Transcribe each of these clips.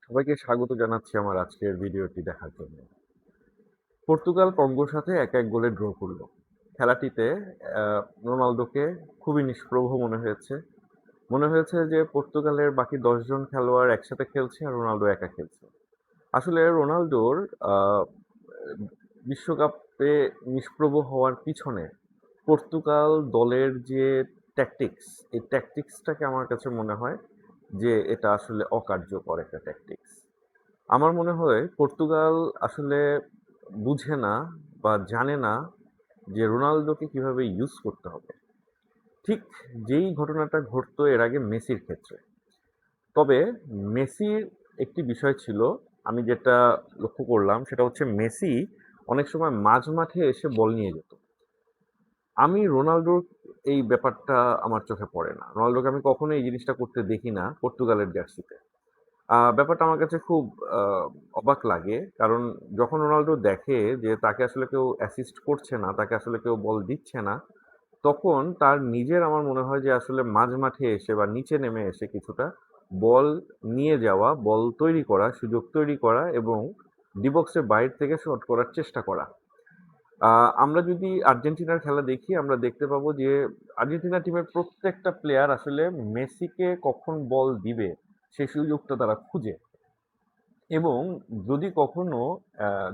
সবাইকে স্বাগত জানাচ্ছি আমার আজকের ভিডিওটি দেখার জন্য। পর্তুগাল কঙ্গোর সাথে ১-১ গোলে ড্র করল। খেলাটিতে রোনালদোকে খুবই নিষ্প্রভ মনে হয়েছে। মনে হয়েছে যে পর্তুগালের বাকি ১০ জন খেলোয়াড় একসাথে খেলছে আর রোনালদো একা খেলছে। আসলে রোনালদোর আ বিশ্বকাপে নিষ্প্রভ হওয়ার পিছনে পর্তুগাল দলের যে ট্যাকটিক্স, এই ট্যাকটিক্সটাকে আমার কাছে মনে হয় যে এটা আসলে অকার্যকর একটা ট্যাকটিক্স। আমার মনে হয় পর্তুগাল আসলে বুঝে না বা জানে না যে রোনালদোকে কিভাবে ইউজ করতে হবে। ঠিক যেই ঘটনাটা ঘটতো এর আগে মেসির ক্ষেত্রে। তবে মেসির একটি বিষয় ছিল, আমি যেটা লক্ষ্য করলাম সেটা হচ্ছে মেসি অনেক সময় মাঝ মাঠে এসে বল নিয়ে যেত। আমি রোনালদোর এই ব্যাপারটা আমার চোখে পড়ে না। রোনালদোকে আমি কখনো এই জিনিসটা করতে দেখি না পর্তুগালের জার্সিতে। ব্যাপারটা আমার কাছে খুব আ অবাক লাগে। কারণ যখন রোনালদো দেখে যে তাকে আসলে কেউ অ্যাসিস্ট করছে না, তাকে আসলে কেউ বল দিচ্ছে না, তখন তার নিজের আমার মনে হয় যে আসলে মাঝ মাঠে এসে বা নিচে নেমে এসে কিছুটা বল নিয়ে যাওয়া, বল তৈরি করা, সুযোগ তৈরি করা এবং ডি বক্সের বাইরে থেকে শট করার চেষ্টা করা। আ আমরা যদি আর্জেন্টিনার খেলা দেখি আমরা দেখতে পাবো যে আর্জেন্টিনা টিমের প্রত্যেকটা প্লেয়ার আসলে মেসিকে কখন বল দিবে সেই সুযোগটা তারা খুঁজে। এবং যদি কখনো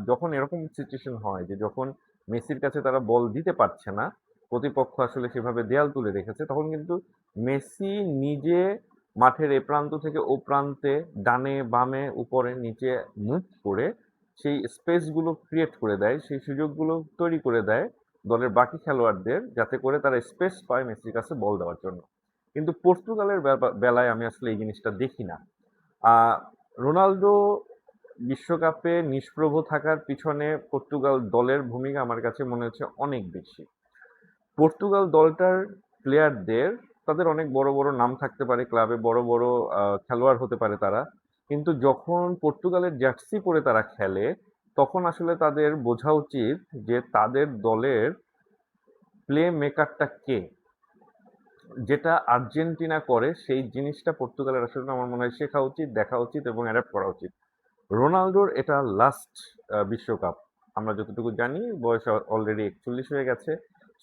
যখন এরকম সিচুয়েশন হয় যে যখন মেসির কাছে তারা বল দিতে পারছে না, প্রতিপক্ষ আসলে সেভাবে দেয়াল তুলে রেখেছে, তখন কিন্তু মেসি নিজে মাঠের এ প্রান্ত থেকে ও প্রান্তে ডানে, বামে, উপরে, নিচে মুভ করে সেই স্পেসগুলো ক্রিয়েট করে দেয়, সেই সুযোগগুলো তৈরি করে দেয় দলের বাকি খেলোয়াড়দের, যাতে করে তারা স্পেস পায় মেসির কাছে বল দেওয়ার জন্য। কিন্তু পর্তুগালের বেলায় আমি আসলে এই জিনিসটা দেখি না। আ রোনালদো বিশ্বকাপে নিষ্প্রভ থাকার পিছনে পর্তুগাল দলের ভূমিকা আমার কাছে মনে হচ্ছে অনেক বেশি। পর্তুগাল দলটার প্লেয়ারদের তাদের অনেক বড় বড় নাম থাকতে পারে, ক্লাবে বড় বড় খেলোয়াড় হতে পারে তারা। কিন্তু যখন পর্তুগালের জার্সি পরে তারা খেলে, তখন আসলে তাদের বোঝা উচিত যে তাদের দলের প্লে মেকারটা কে? যেটা আর্জেন্টিনা করে সেই জিনিসটা পর্তুগালের আসলে আমার মনে হয় শেখা উচিত, দেখা উচিত এবং অ্যাডাপ্ট করা উচিত। রোনালদোর এটা লাস্ট বিশ্বকাপ। আমরা যতটুকু জানি বয়স অলরেডি ৪১ হয়ে গেছে।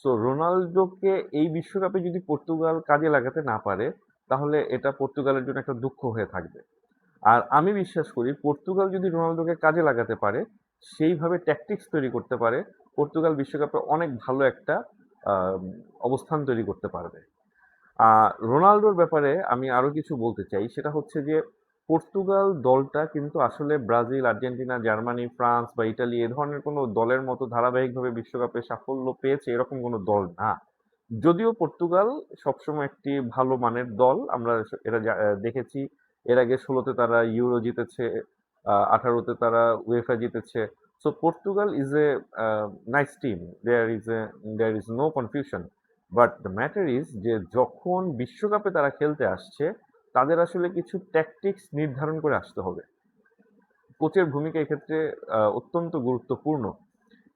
সো রোনালদোকে এই বিশ্বকাপে যদি পর্তুগাল কাজে লাগাতে না পারে, তাহলে এটা পর্তুগালের জন্য একটা দুঃখ হয়ে থাকবে। আর আমি বিশ্বাস করি পর্তুগাল যদি রোনালদোকে কাজে লাগাতে পারে, সেইভাবে ট্যাকটিক্স তৈরি করতে পারে, পর্তুগাল বিশ্বকাপে অনেক ভালো একটা আ অবস্থান তৈরি করতে পারবে। রোনালদোর ব্যাপারে আমি আরো কিছু বলতে চাই। সেটা হচ্ছে যে পর্তুগাল দলটা কিন্তু আসলে ব্রাজিল, আর্জেন্টিনা, জার্মানি, ফ্রান্স বা ইটালি এ ধরনের কোনো দলের মতো ধারাবাহিকভাবে বিশ্বকাপে সাফল্য পেয়েছে এরকম কোনো দল না। যদিও পর্তুগাল সবসময় একটি ভালো মানের দল। আমরা এটা দেখেছি। এর আগে ১৬ তে তারা ইউরো জিতেছে, ১৮ তে তারা উয়েফা জিতেছে। So Portugal is a nice team. There is no confusion. But the matter is যে যখন বিশ্বকাপে তারা খেলতে আসছে, তাদের আসলে কিছু ট্যাকটিক্স নির্ধারণ করে আসতে হবে। কোচের ভূমিকা এক্ষেত্রে অত্যন্ত গুরুত্বপূর্ণ।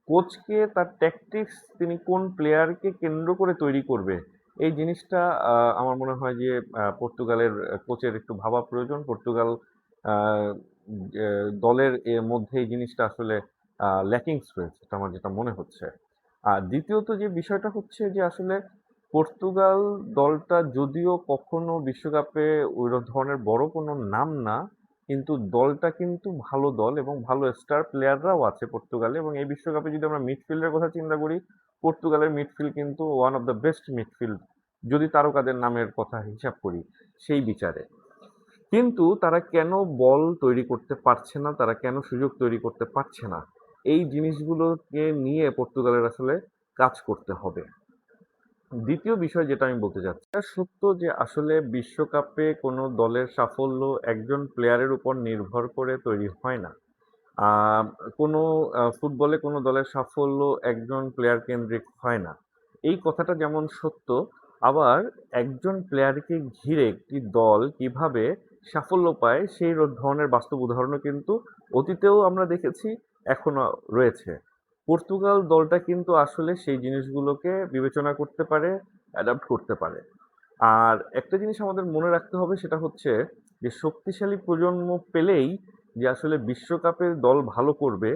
কোচকে তার ট্যাকটিক্স তিনি কোন প্লেয়ারকে কেন্দ্র করে তৈরি করবে, এই জিনিসটা আমার মনে হয় যে পর্তুগালের কোচের একটু ভাবা প্রয়োজন। পর্তুগাল আ যে দলের মধ্যে এই জিনিসটা আসলে ল্যাকিংস রয়েছে, এটা আমার যেটা মনে হচ্ছে। আর দ্বিতীয়ত যে বিষয়টা হচ্ছে যে আসলে পর্তুগাল দলটা যদিও কখনো বিশ্বকাপে ওই ধরনের বড় কোনো নাম না, কিন্তু দলটা কিন্তু ভালো দল এবং ভালো স্টার প্লেয়াররাও আছে পর্তুগালে, এবং এই বিশ্বকাপে যদি আমরা মিডফিল্ডের কথা চিন্তা করি, পর্তুগালের মিডফিল্ড কিন্তু one of the best midfield, যদি তারকাদের নামের কথা হিসাব করি সেই বিচারে। কিন্তু তারা কেন বল তৈরি করতে পারছে না, তারা কেন সুযোগ তৈরি করতে পারছে না, এই জিনিসগুলোকে নিয়ে পর্তুগালের আসলে কাজ করতে হবে। দ্বিতীয় বিষয় যেটা আমি বলতে চাচ্ছি, এটা সত্য যে আসলে বিশ্বকাপে কোনো দলের সাফল্য একজন প্লেয়ারের উপর নির্ভর করে তৈরি হয় না। আহ, কোনো ফুটবলে কোনো দলের সাফল্য একজন প্লেয়ার কেন্দ্রিক হয় না। এই কথাটা যেমন সত্য, আবার একজন প্লেয়ারকে ঘিরে একটি দল কিভাবে সাফল্য পায় সেই ধরনের বাস্তব উদাহরণও কিন্তু অতীতেও আমরা দেখেছি, এখনো রয়েছে। পর্তুগাল দলটা কিন্তু আসলে সেই জিনিসগুলোকে বিবেচনা করতে পারে, অ্যাডাপ্ট করতে পারে। আর একটা জিনিস আমাদের মনে রাখতে হবে, সেটা হচ্ছে যে শক্তিশালী প্রজন্ম পেলেই যে আসলে বিশ্বকাপের দল ভালো করবে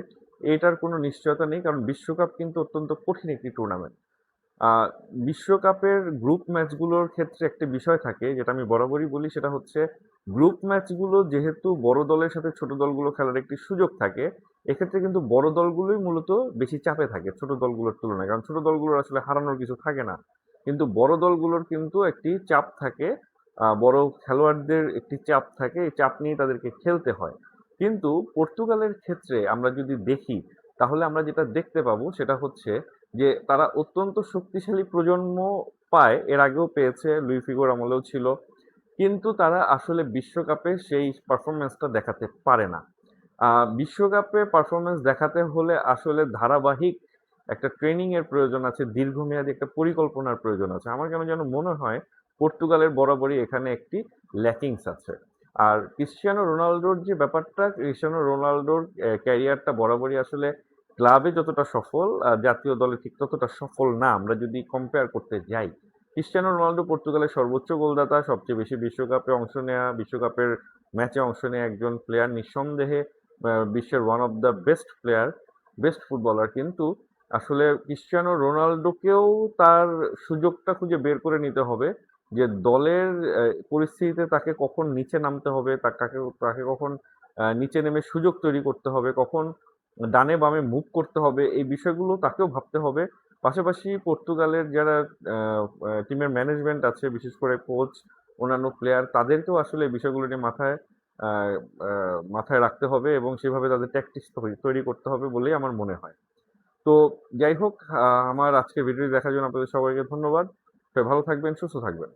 এটার কোনো নিশ্চয়তা নেই, কারণ বিশ্বকাপ কিন্তু অত্যন্ত কঠিন একটি টুর্নামেন্ট। আহ, বিশ্বকাপের গ্রুপ ম্যাচগুলোর ক্ষেত্রে একটা বিষয় থাকে যেটা আমি বরাবরই বলি, সেটা হচ্ছে গ্রুপ ম্যাচগুলো যেহেতু বড় দলের সাথে ছোট দলগুলো খেলার একটি সুযোগ থাকে, এক্ষেত্রে কিন্তু বড় দলগুলোই মূলত বেশি চাপে থাকে ছোট দলগুলোর তুলনায়, কারণ ছোট দলগুলোর আসলে হারানোর কিছু থাকে না। কিন্তু বড় দলগুলোর কিন্তু একটি চাপ থাকে, বড় খেলোয়াড়দের একটি চাপ থাকে, এই চাপ নিয়ে তাদেরকে খেলতে হয়। কিন্তু পর্তুগালের ক্ষেত্রে আমরা যদি দেখি, তাহলে আমরা যেটা দেখতে পাবো সেটা হচ্ছে যে তারা অত্যন্ত শক্তিশালী প্রজন্ম পায়, এর আগেও পেয়েছে, লুই ফিগোর আমলেও ছিল, কিন্তু তারা আসলে বিশ্বকাপে সেই পারফরমেন্সটা দেখাতে পারে না। বিশ্বকাপে পারফরমেন্স দেখাতে হলে আসলে ধারাবাহিক একটা ট্রেনিং এর প্রয়োজন আছে, দীর্ঘমেয়াদী একটা পরিকল্পনার প্রয়োজন আছে। আমার কেন যেন মনে হয় পর্তুগালের বরাবরই এখানে একটি ল্যাকিংস আছে। আর ক্রিশ্চিয়ানো রোনালদোর যে ব্যাপারটা, ক্রিশ্চিয়ানো রোনালদোর ক্যারিয়ারটা বরাবরই আসলে ক্লাবে যতটা সফল, জাতীয় দলে ঠিক ততটা সফল না আমরা যদি কম্পেয়ার করতে যাই। ক্রিশ্চিয়ানো রোনালদো পর্তুগালের সর্বোচ্চ গোলদাতা, সবচেয়ে বেশি বিশ্বকাপে অংশ নেওয়া, বিশ্বকাপের ম্যাচে অংশ নেওয়া একজন প্লেয়ার, নিঃসন্দেহে বিশ্বের one of the best player, best footballer. কিন্তু আসলে ক্রিশ্চিয়ানো রোনালদোকেও তার সুযোগটা খুঁজে বের করে নিতে হবে, যে দলের পরিস্থিতিতে তাকে কখন নিচে নামতে হবে, তাকে তাকে কখন নিচে নেমে সুযোগ তৈরি করতে হবে, কখন ডানে বামে মুভ করতে হবে, এই বিষয়গুলো তাকেও ভাবতে হবে। পাশাপাশি পর্তুগালের যারা টিমের ম্যানেজমেন্ট আছে, বিশেষ করে কোচ, অন্যান্য প্লেয়ার, তাদেরকেও আসলে এই বিষয়গুলো নিয়ে আহ, মাথায় রাখতে হবে এবং সেভাবে তাদের ট্যাকটিক্স তৈরি করতে হবে বলেই আমার মনে হয়। তো যাই হোক, আমার আজকে ভিডিও দেখার জন্য আপনাদের সবাইকে ধন্যবাদ। সবাই ভালো থাকবেন, সুস্থ থাকবেন।